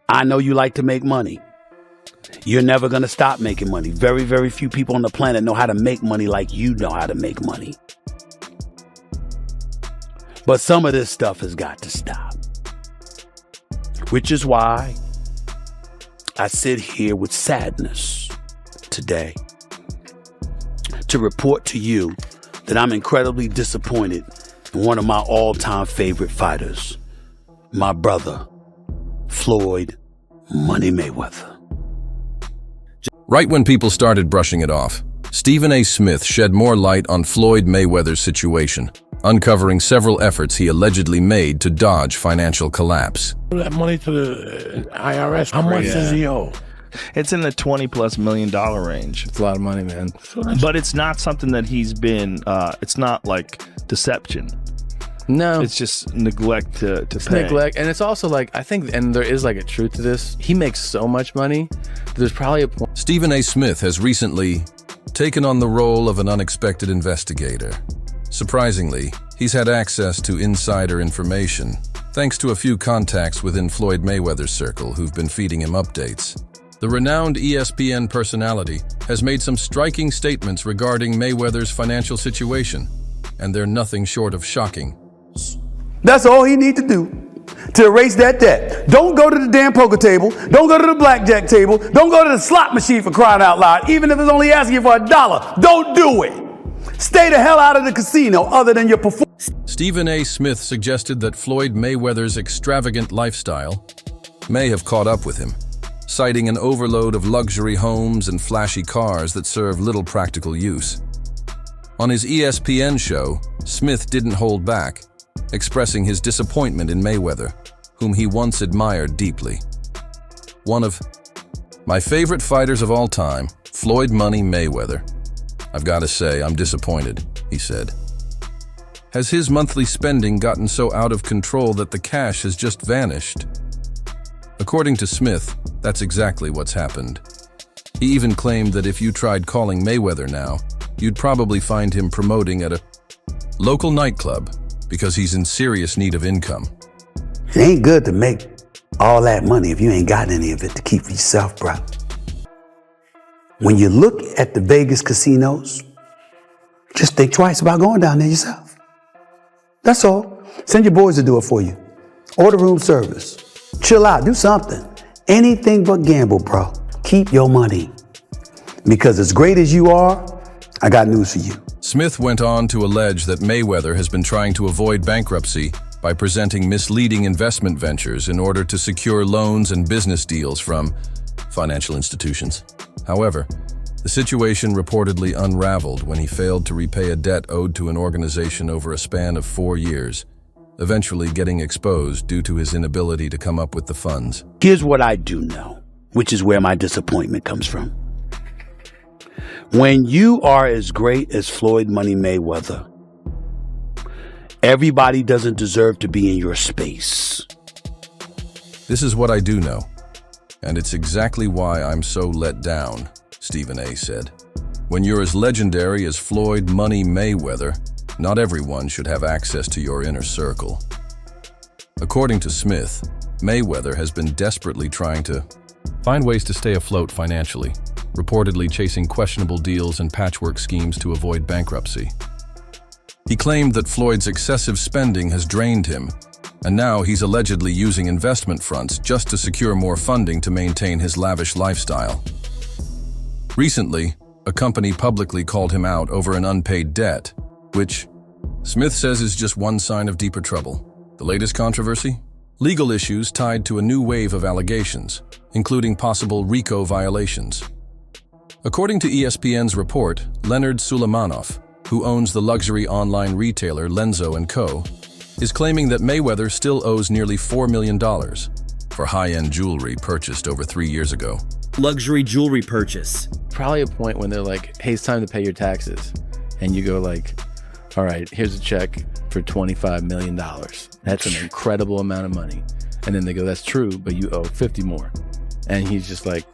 I know you like to make money. You're never going to stop making money. Very, very few people on the planet know how to make money like you know how to make money. But some of this stuff has got to stop. Which is why I sit here with sadness today to report to you that I'm incredibly disappointed in one of my all-time favorite fighters, my brother, Floyd Money Mayweather. Right when people started brushing it off, Stephen A. Smith shed more light on Floyd Mayweather's situation, uncovering several efforts he allegedly made to dodge financial collapse. That money to the IRS, how much does he owe? It's in the $20+ million range. It's a lot of money, man. But it's not something that he's been, it's not like deception. No. It's just neglect to It's pay. neglect. And it's also like, I think, and there is like a truth to this, he makes so much money, there's probably a point. Stephen A. Smith has recently taken on the role of an unexpected investigator. Surprisingly, he's had access to insider information, thanks to a few contacts within Floyd Mayweather's circle who've been feeding him updates. The renowned ESPN personality has made some striking statements regarding Mayweather's financial situation, and they're nothing short of shocking. That's all he needs to do to erase that debt. Don't go to the damn poker table. Don't go to the blackjack table. Don't go to the slot machine, for crying out loud, even if it's only asking you for $1. Don't do it. Stay the hell out of the casino other than your performance. Stephen A. Smith suggested that Floyd Mayweather's extravagant lifestyle may have caught up with him, citing an overload of luxury homes and flashy cars that serve little practical use. On his ESPN show, Smith didn't hold back, expressing his disappointment in Mayweather, whom he once admired deeply. One of my favorite fighters of all time, Floyd Money Mayweather. I've got to say, I'm disappointed, he said. Has his monthly spending gotten so out of control that the cash has just vanished? According to Smith, that's exactly what's happened. He even claimed that if you tried calling Mayweather now, you'd probably find him promoting at a local nightclub because he's in serious need of income. It ain't good to make all that money if you ain't got any of it to keep for yourself, bro. When you look at the Vegas casinos, just think twice about going down there yourself. That's all. Send your boys to do it for you. Order room service. Chill out, do something. Anything but gamble, bro. Keep your money. Because as great as you are, I got news for you. Smith went on to allege that Mayweather has been trying to avoid bankruptcy by presenting misleading investment ventures in order to secure loans and business deals from financial institutions. However, the situation reportedly unraveled when he failed to repay a debt owed to an organization over a span of 4 years, eventually getting exposed due to his inability to come up with the funds. Here's what I do know, which is where my disappointment comes from. When you are as great as Floyd Money Mayweather, everybody doesn't deserve to be in your space. This is what I do know, and it's exactly why I'm so let down, Stephen A. said. When you're as legendary as Floyd Money Mayweather, not everyone should have access to your inner circle. According to Smith, Mayweather has been desperately trying to find ways to stay afloat financially, reportedly chasing questionable deals and patchwork schemes to avoid bankruptcy. He claimed that Floyd's excessive spending has drained him, and now he's allegedly using investment fronts just to secure more funding to maintain his lavish lifestyle. Recently, a company publicly called him out over an unpaid debt, which Smith says is just one sign of deeper trouble. The latest controversy? Legal issues tied to a new wave of allegations, including possible RICO violations. According to ESPN's report, Leonard Suleimanov, who owns the luxury online retailer Lenzo & Co., is claiming that Mayweather still owes nearly $4 million for high-end jewelry purchased over 3 years ago. Luxury jewelry purchase. Probably a point when they're like, hey, it's time to pay your taxes. And you go like, all right, here's a check for $25 million. That's an incredible amount of money. And then they go, that's true, but you owe 50 more. And he's just like,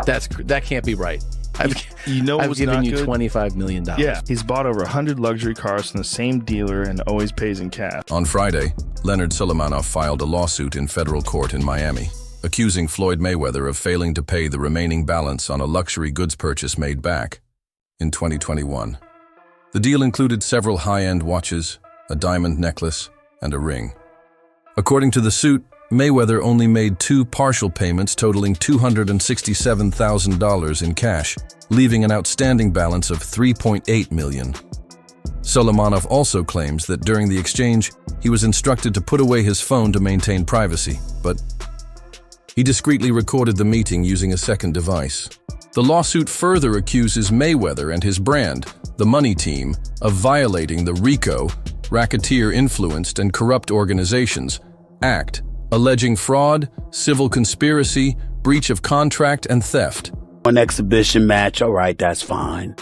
that can't be right. I've given you $25 million. Yeah, he's bought over 100 luxury cars from the same dealer and always pays in cash. On Friday, Leonard Suleimanov filed a lawsuit in federal court in Miami, accusing Floyd Mayweather of failing to pay the remaining balance on a luxury goods purchase made back in 2021. The deal included several high-end watches, a diamond necklace, and a ring. According to the suit, Mayweather only made 2 partial payments totaling $267,000 in cash, leaving an outstanding balance of $3.8 million. Solomonov also claims that during the exchange, he was instructed to put away his phone to maintain privacy, but he discreetly recorded the meeting using a second device. The lawsuit further accuses Mayweather and his brand, the Money Team, of violating the RICO, Racketeer-Influenced and Corrupt Organizations, Act, alleging fraud, civil conspiracy, breach of contract, and theft. An exhibition match, all right, that's fine.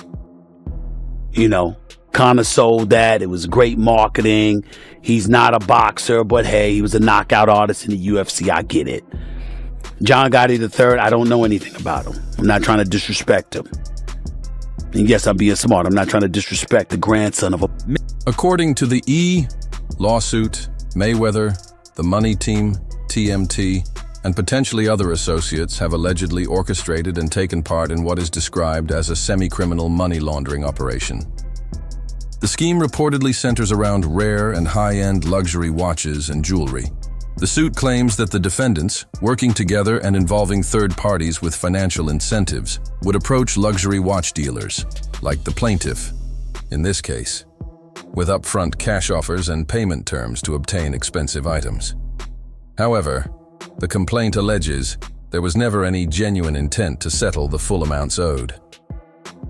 You know, kind of sold that. It was great marketing. He's not a boxer, but hey, he was a knockout artist in the UFC. I get it. John Gotti III, I don't know anything about him. I'm not trying to disrespect him. And yes, I'm being smart. I'm not trying to disrespect the grandson of a... According to the lawsuit, Mayweather, the Money Team, TMT, and potentially other associates have allegedly orchestrated and taken part in what is described as a semi-criminal money laundering operation. The scheme reportedly centers around rare and high-end luxury watches and jewelry. The suit claims that the defendants, working together and involving third parties with financial incentives, would approach luxury watch dealers, like the plaintiff, in this case, with upfront cash offers and payment terms to obtain expensive items. However, the complaint alleges there was never any genuine intent to settle the full amounts owed.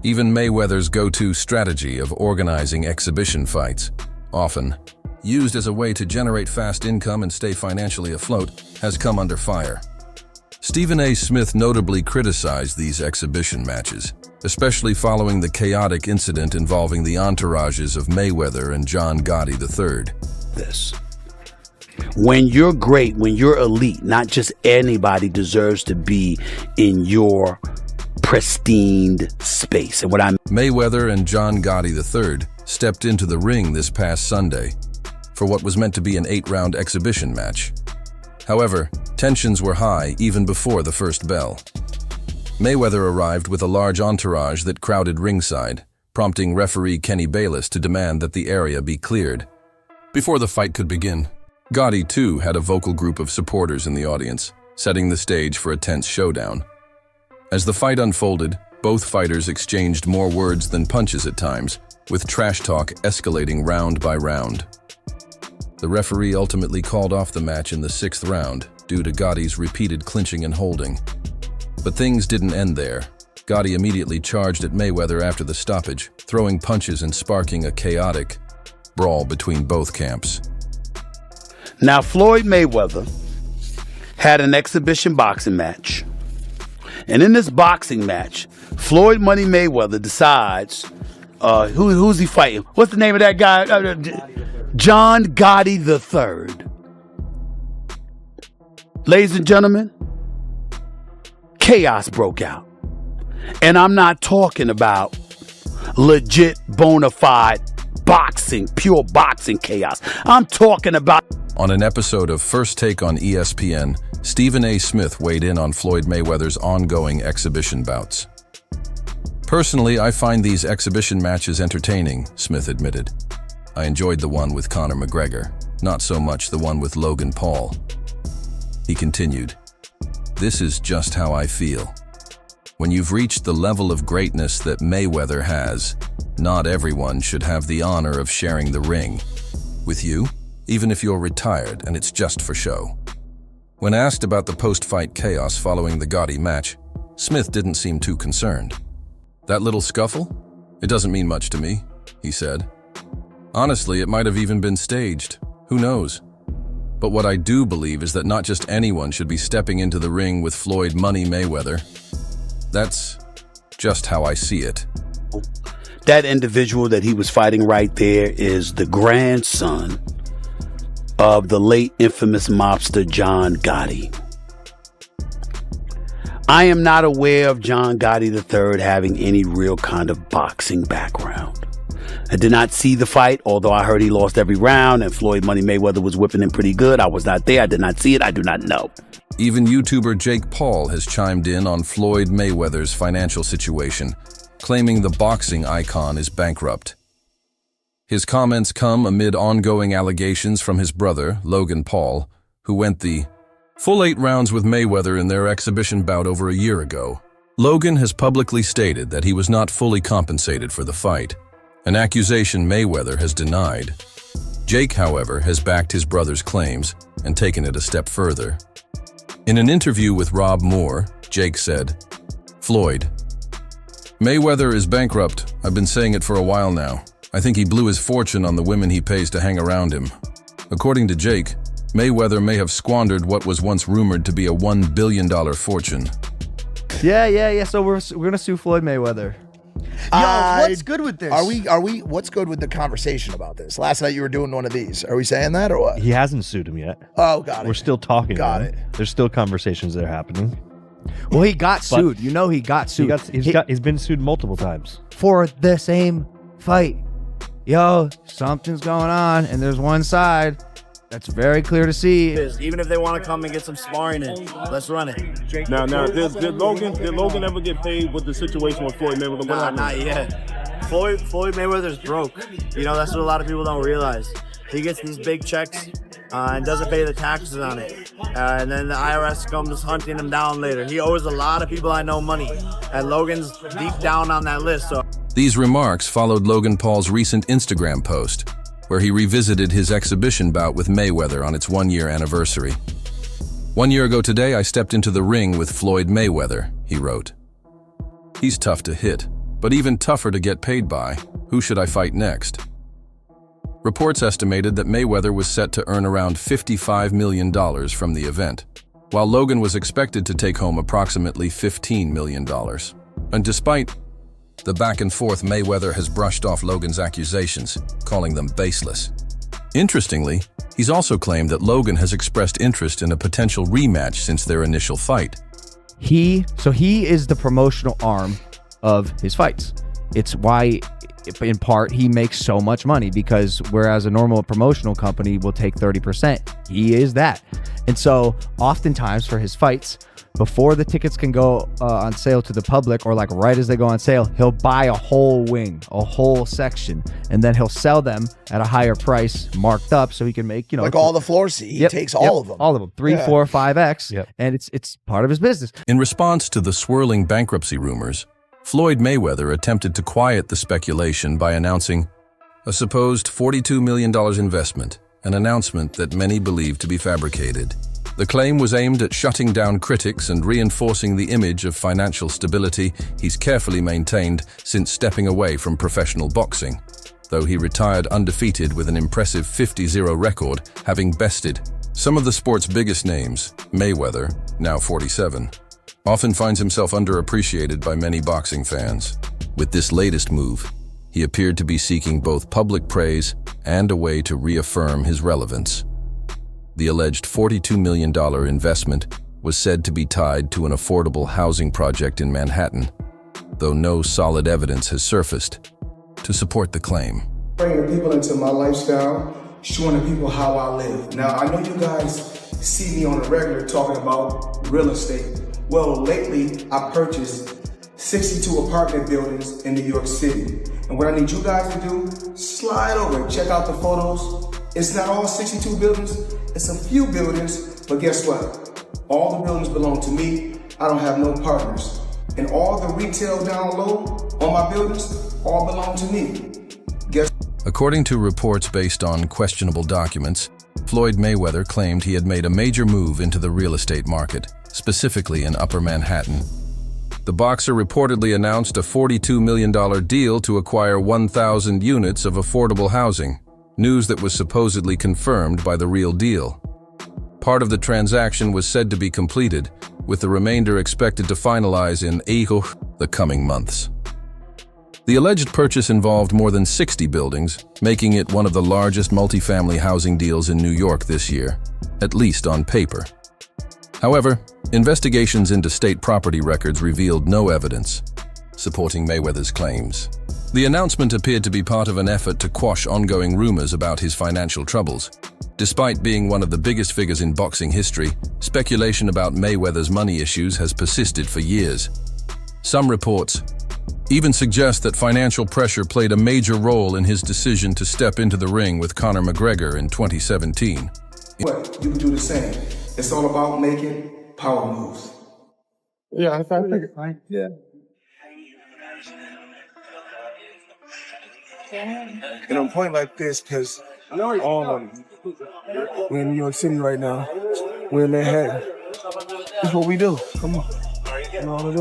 Even Mayweather's go-to strategy of organizing exhibition fights, often used as a way to generate fast income and stay financially afloat, has come under fire. Stephen A. Smith notably criticized these exhibition matches, especially following the chaotic incident involving the entourages of Mayweather and John Gotti III. This. When you're great, when you're elite, not just anybody deserves to be in your pristine space. And what I Mayweather and John Gotti III stepped into the ring this past Sunday for what was meant to be an 8-round exhibition match. However, tensions were high even before the first bell. Mayweather arrived with a large entourage that crowded ringside, prompting referee Kenny Bayless to demand that the area be cleared. Before the fight could begin, Gotti too had a vocal group of supporters in the audience, setting the stage for a tense showdown. As the fight unfolded, both fighters exchanged more words than punches at times, with trash talk escalating round by round. The referee ultimately called off the match in the 6th round due to Gotti's repeated clinching and holding. But things didn't end there. Gotti immediately charged at Mayweather after the stoppage, throwing punches and sparking a chaotic brawl between both camps. Now, Floyd Mayweather had an exhibition boxing match. And in this boxing match, Floyd Money Mayweather decides, who's he fighting? What's the name of that guy? John Gotti III. Ladies and gentlemen, chaos broke out. And I'm not talking about legit, bona fide boxing, pure boxing chaos. I'm talking about... On an episode of First Take on ESPN, Stephen A. Smith weighed in on Floyd Mayweather's ongoing exhibition bouts. Personally, I find these exhibition matches entertaining, Smith admitted. I enjoyed the one with Conor McGregor, not so much the one with Logan Paul. He continued, "This is just how I feel. When you've reached the level of greatness that Mayweather has, not everyone should have the honor of sharing the ring with you, even if you're retired and it's just for show." When asked about the post-fight chaos following the Gotti match, Smith didn't seem too concerned. "That little scuffle? It doesn't mean much to me," he said. "Honestly, it might have even been staged. Who knows? But what I do believe is that not just anyone should be stepping into the ring with Floyd Money Mayweather. That's just how I see it." That individual that he was fighting right there is the grandson of the late infamous mobster John Gotti. I am not aware of John Gotti III having any real kind of boxing background. I did not see the fight, although I heard he lost every round and Floyd Money Mayweather was whipping him pretty good. I was not there. I did not see it. I do not know. Even YouTuber Jake Paul has chimed in on Floyd Mayweather's financial situation, claiming the boxing icon is bankrupt. His comments come amid ongoing allegations from his brother, Logan Paul, who went the full 8 rounds with Mayweather in their exhibition bout over a year ago. Logan has publicly stated that he was not fully compensated for the fight, an accusation Mayweather has denied. Jake, however, has backed his brother's claims and taken it a step further. In an interview with Rob Moore, Jake said, "Floyd, Mayweather is bankrupt. I've been saying it for a while now. I think he blew his fortune on the women he pays to hang around him." According to Jake, Mayweather may have squandered what was once rumored to be a $1 billion fortune. Yeah. So we're gonna sue Floyd Mayweather. What's good with this? What's good with the conversation about this? Last night you were doing one of these. Are we saying that or what? He hasn't sued him yet. Oh, got it. We're still talking. Got to him. it. There's still conversations that are happening. Well, he got sued. You know, he got sued. He's been sued multiple times for the same fight. Yo, something's going on, and there's one side that's very clear to see. Even if they want to come and get some sparring in, let's run it. Now, did Logan ever get paid with the situation with Floyd Mayweather? Nah, not yet. Floyd Mayweather's broke. You know, that's what a lot of people don't realize. He gets these big checks and doesn't pay the taxes on it. And then the IRS comes hunting him down later. He owes a lot of people I know money, and Logan's deep down on that list. So These remarks followed Logan Paul's recent Instagram post, where he revisited his exhibition bout with Mayweather on its 1-year anniversary. "1 year ago today, I stepped into the ring with Floyd Mayweather," he wrote. "He's tough to hit, but even tougher to get paid by. Who should I fight next?" Reports estimated that Mayweather was set to earn around $55 million from the event, while Logan was expected to take home approximately $15 million. And despite the back and forth, Mayweather has brushed off Logan's accusations, calling them baseless. Interestingly, he's also claimed that Logan has expressed interest in a potential rematch since their initial fight. He is the promotional arm of his fights. It's why, in part, he makes so much money, because whereas a normal promotional company will take 30%, he is that. And so oftentimes for his fights, before the tickets can go on sale to the public, or like right as they go on sale, he'll buy a whole wing, a whole section, and then he'll sell them at a higher price, marked up, so he can make, like all the floor seats. He takes all of them. All of them. 3, 4, 5x. And it's part of his business. In response to the swirling bankruptcy rumors, Floyd Mayweather attempted to quiet the speculation by announcing a supposed $42 million investment, an announcement that many believe to be fabricated. The claim was aimed at shutting down critics and reinforcing the image of financial stability he's carefully maintained since stepping away from professional boxing, though he retired undefeated with an impressive 50-0 record, having bested some of the sport's biggest names. Mayweather, now 47, often finds himself underappreciated by many boxing fans. With this latest move, he appeared to be seeking both public praise and a way to reaffirm his relevance. The alleged $42 million investment was said to be tied to an affordable housing project in Manhattan, though no solid evidence has surfaced to support the claim. Bringing people into my lifestyle, showing the people how I live. Now, I know you guys see me on a regular talking about real estate. Well, lately, I purchased 62 apartment buildings in New York City. And what I need you guys to do, slide over and check out the photos. It's not all 62 buildings, it's a few buildings, but guess what? All the buildings belong to me. I don't have no partners. And all the retail down low on my buildings all belong to me. According to reports based on questionable documents, Floyd Mayweather claimed he had made a major move into the real estate market, specifically in Upper Manhattan. The boxer reportedly announced a $42 million deal to acquire 1,000 units of affordable housing, news that was supposedly confirmed by The Real Deal. Part of the transaction was said to be completed, with the remainder expected to finalize in the coming months. The alleged purchase involved more than 60 buildings, making it one of the largest multifamily housing deals in New York this year, at least on paper. However, investigations into state property records revealed no evidence supporting Mayweather's claims. The announcement appeared to be part of an effort to quash ongoing rumors about his financial troubles, Despite being one of the biggest figures in boxing history, speculation about Mayweather's money issues has persisted for years. Some reports even suggest that financial pressure played a major role in his decision to step into the ring with Conor McGregor in 2017. But you can do the same. It's all about making power moves. Yeah, I think it's fine. Yeah. And I'm pointing like this because all of them, we're in New York City right now. We're in Manhattan. That's what we do. Come on. You know what to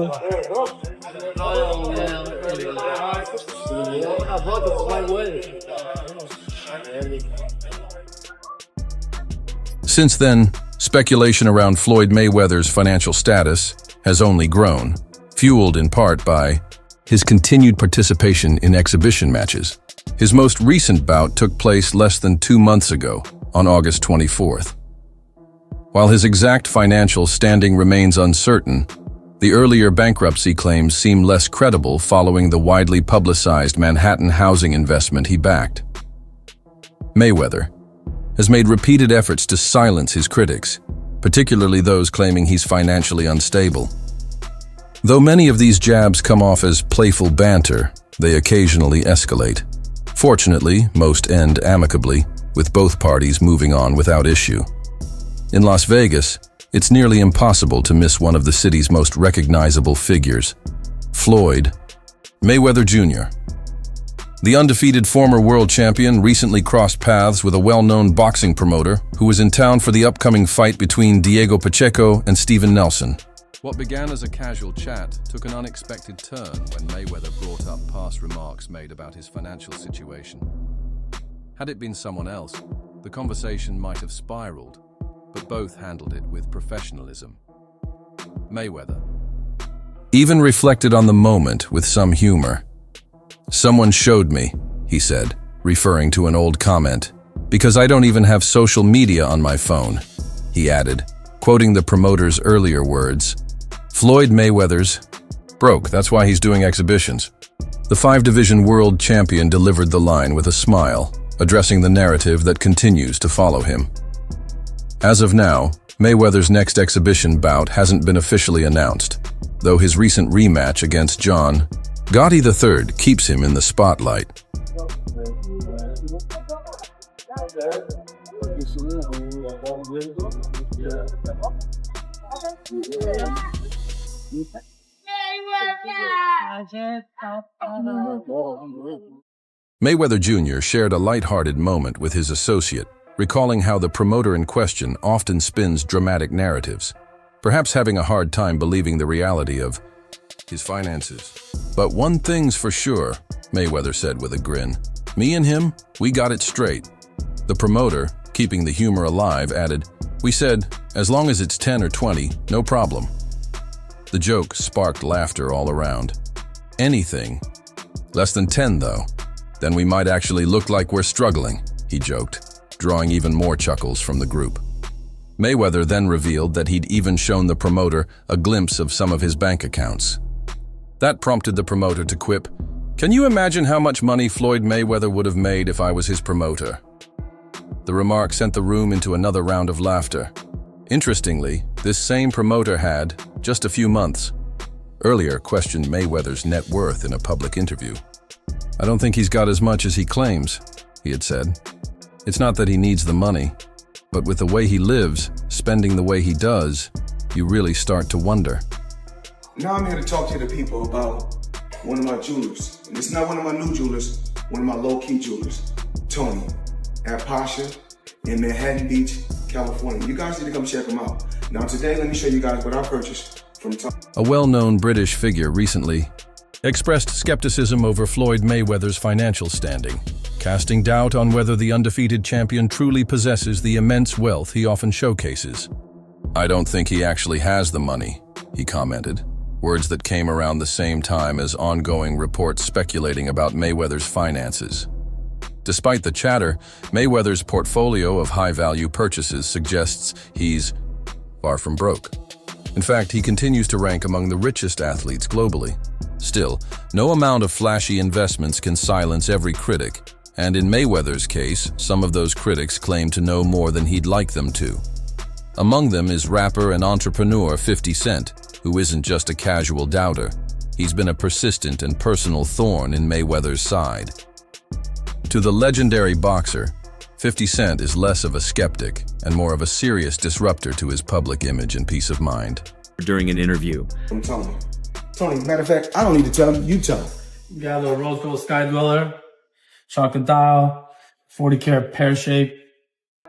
do? Since then, speculation around Floyd Mayweather's financial status has only grown, fueled in part by his continued participation in exhibition matches. His most recent bout took place less than 2 months ago, on August 24th. While his exact financial standing remains uncertain, the earlier bankruptcy claims seem less credible following the widely publicized Manhattan housing investment he backed. Mayweather has made repeated efforts to silence his critics, particularly those claiming he's financially unstable. Though many of these jabs come off as playful banter, they occasionally escalate. Fortunately, most end amicably, with both parties moving on without issue. In Las Vegas, it's nearly impossible to miss one of the city's most recognizable figures, Floyd Mayweather Jr. The undefeated former world champion recently crossed paths with a well-known boxing promoter who was in town for the upcoming fight between Diego Pacheco and Steven Nelson. What began as a casual chat took an unexpected turn when Mayweather brought up past remarks made about his financial situation. Had it been someone else, the conversation might have spiraled, but both handled it with professionalism. Mayweather even reflected on the moment with some humor. "Someone showed me," he said, referring to an old comment, "because I don't even have social media on my phone," he added, quoting the promoter's earlier words, "Floyd Mayweather's broke, that's why he's doing exhibitions." The 5-division world champion delivered the line with a smile, addressing the narrative that continues to follow him. As of now, Mayweather's next exhibition bout hasn't been officially announced, though his recent rematch against John Gotti III keeps him in the spotlight. Mayweather Jr. shared a lighthearted moment with his associate, recalling how the promoter in question often spins dramatic narratives, perhaps having a hard time believing the reality of his finances. "But one thing's for sure," Mayweather said with a grin. "Me and him, we got it straight." The promoter, keeping the humor alive, added, "We said, as long as it's 10 or 20, no problem." The joke sparked laughter all around. "Anything less than 10, though, then we might actually look like we're struggling," he joked, drawing even more chuckles from the group. Mayweather then revealed that he'd even shown the promoter a glimpse of some of his bank accounts. That prompted the promoter to quip, "Can you imagine how much money Floyd Mayweather would have made if I was his promoter?" The remark sent the room into another round of laughter. Interestingly, this same promoter had, just a few months earlier, questioned Mayweather's net worth in a public interview. "I don't think he's got as much as he claims," he had said. "It's not that he needs the money, but with the way he lives, spending the way he does, you really start to wonder." Now I'm here to talk to the people about one of my jewelers. And it's not one of my new jewelers, one of my low-key jewelers, Tony, at Pasha in Manhattan Beach, California. You guys need to come check him out. Now today, let me show you guys what I purchased from Tony. A well-known British figure recently expressed skepticism over Floyd Mayweather's financial standing, casting doubt on whether the undefeated champion truly possesses the immense wealth he often showcases. "I don't think he actually has the money," he commented, words that came around the same time as ongoing reports speculating about Mayweather's finances. Despite the chatter, Mayweather's portfolio of high-value purchases suggests he's far from broke. In fact, he continues to rank among the richest athletes globally. Still, no amount of flashy investments can silence every critic, And in Mayweather's case, some of those critics claim to know more than he'd like them to. Among them is rapper and entrepreneur 50 Cent, who isn't just a casual doubter. He's been a persistent and personal thorn in Mayweather's side. To the legendary boxer, 50 Cent is less of a skeptic and more of a serious disruptor to his public image and peace of mind. During an interview, I'm Tony. Tony, matter of fact, I don't need to tell him, you tell him. You got a little rose gold sky dweller, chocolate dial, 40 karat pear shape,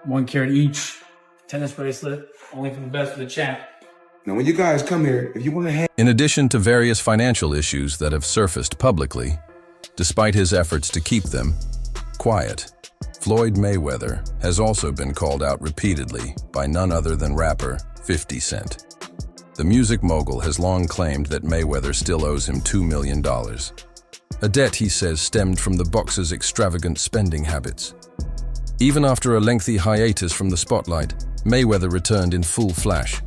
1 carat each, tennis bracelet, only from the best for the champ. Now, when you guys come here, if you want to have... In addition to various financial issues that have surfaced publicly, despite his efforts to keep them quiet, Floyd Mayweather has also been called out repeatedly by none other than rapper 50 Cent. The music mogul has long claimed that Mayweather still owes him $2 million. A debt he says stemmed from the boxer's extravagant spending habits. Even after a lengthy hiatus from the spotlight, Mayweather returned in full flash,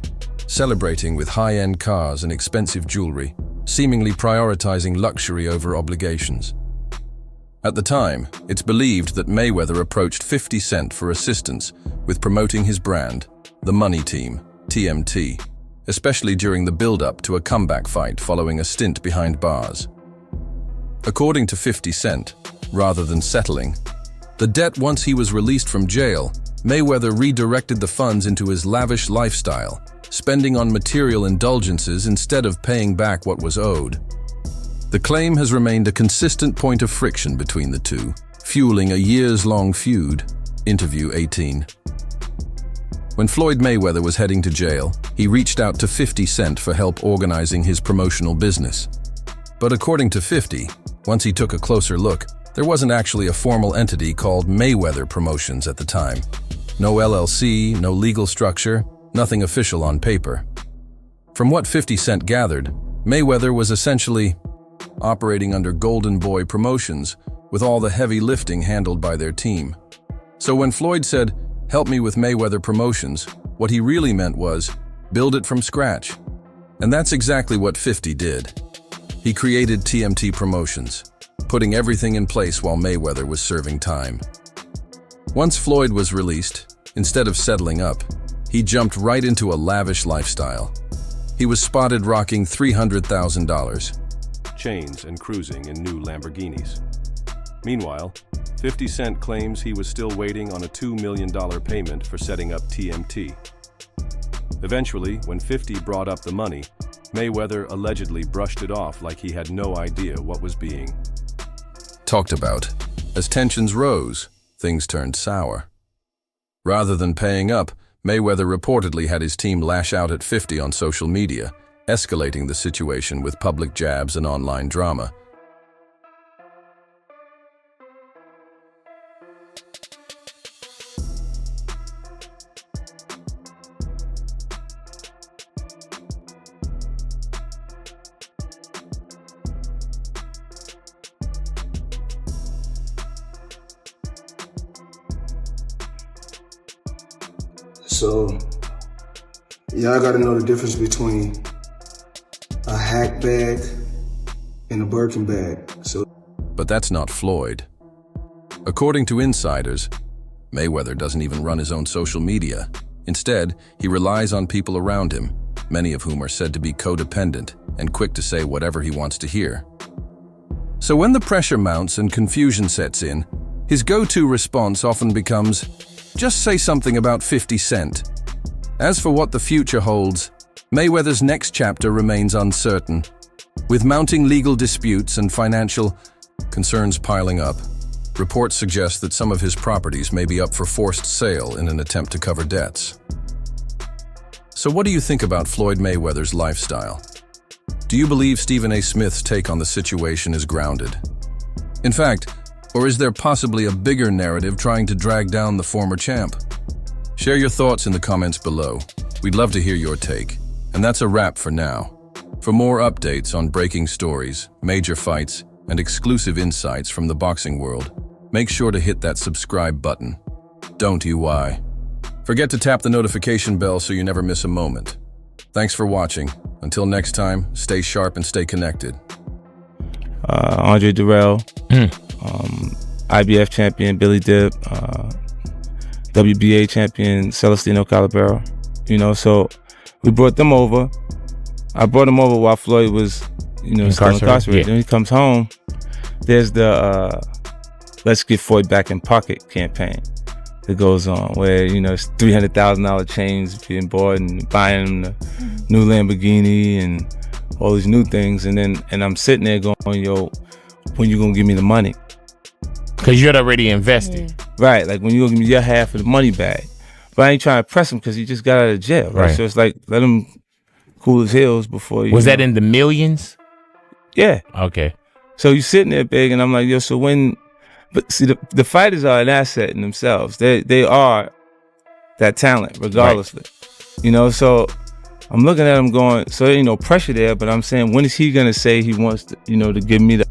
celebrating with high-end cars and expensive jewelry, seemingly prioritizing luxury over obligations. At the time, it's believed that Mayweather approached 50 Cent for assistance with promoting his brand, the Money Team, TMT, especially during the build-up to a comeback fight following a stint behind bars. According to 50 Cent, rather than settling the debt once he was released from jail, Mayweather redirected the funds into his lavish lifestyle, spending on material indulgences instead of paying back what was owed. The claim has remained a consistent point of friction between the two, fueling a years-long feud. Interview 18. When Floyd Mayweather was heading to jail, he reached out to 50 Cent for help organizing his promotional business. But according to 50, once he took a closer look, there wasn't actually a formal entity called Mayweather Promotions at the time. No LLC, no legal structure, nothing official on paper. From what 50 Cent gathered, Mayweather was essentially operating under Golden Boy Promotions, with all the heavy lifting handled by their team. So when Floyd said, "Help me with Mayweather Promotions," what he really meant was, build it from scratch. And that's exactly what 50 did. He created TMT Promotions, putting everything in place while Mayweather was serving time. Once Floyd was released, instead of settling up, he jumped right into a lavish lifestyle. He was spotted rocking $300,000. Chains and cruising in new Lamborghinis. Meanwhile, 50 Cent claims he was still waiting on a $2 million payment for setting up TMT. Eventually, when 50 brought up the money, Mayweather allegedly brushed it off like he had no idea what was being talked about. As tensions rose, things turned sour. Rather than paying up, Mayweather reportedly had his team lash out at 50 on social media, escalating the situation with public jabs and online drama. So, y'all gotta know the difference between a hack bag and a Birkin bag. But that's not Floyd. According to insiders, Mayweather doesn't even run his own social media. Instead, he relies on people around him, many of whom are said to be codependent and quick to say whatever he wants to hear. So when the pressure mounts and confusion sets in, his go-to response often becomes, just say something about 50 Cent. As for what the future holds, Mayweather's next chapter remains uncertain. With mounting legal disputes and financial concerns piling up, reports suggest that some of his properties may be up for forced sale in an attempt to cover debts. So what do you think about Floyd Mayweather's lifestyle? Do you believe Stephen A. Smith's take on the situation is grounded? In fact, or is there possibly a bigger narrative trying to drag down the former champ? Share your thoughts in the comments below. We'd love to hear your take. And that's a wrap for now. For more updates on breaking stories, major fights, and exclusive insights from the boxing world, make sure to hit that subscribe button. Don't you why? Forget to tap the notification bell so you never miss a moment. Thanks for watching. Until next time, stay sharp and stay connected. Andre Durrell. IBF champion Billy Dip, WBA champion Celestino Calabero. You know, so we brought them over. I brought him over while Floyd was, still incarcerated. Then he comes home. There's the Let's Get Floyd Back in Pocket campaign that goes on, where it's $300,000 chains being bought and buying him the new Lamborghini and all these new things, and I'm sitting there going, yo, when you gonna give me the money? Because you'd already invested. Right, like when you gonna give me your half of the money back. But I ain't trying to press him because he just got out of jail, right? So it's like, let him cool his heels before you. Was that in the millions? Yeah. Okay. So you sitting there big, and I'm like, yo, so when, but see, the fighters are an asset in themselves. They are that talent, regardlessly. Right. So I'm looking at him going, so there ain't no pressure there, but I'm saying, when is he gonna say he wants to, to give me the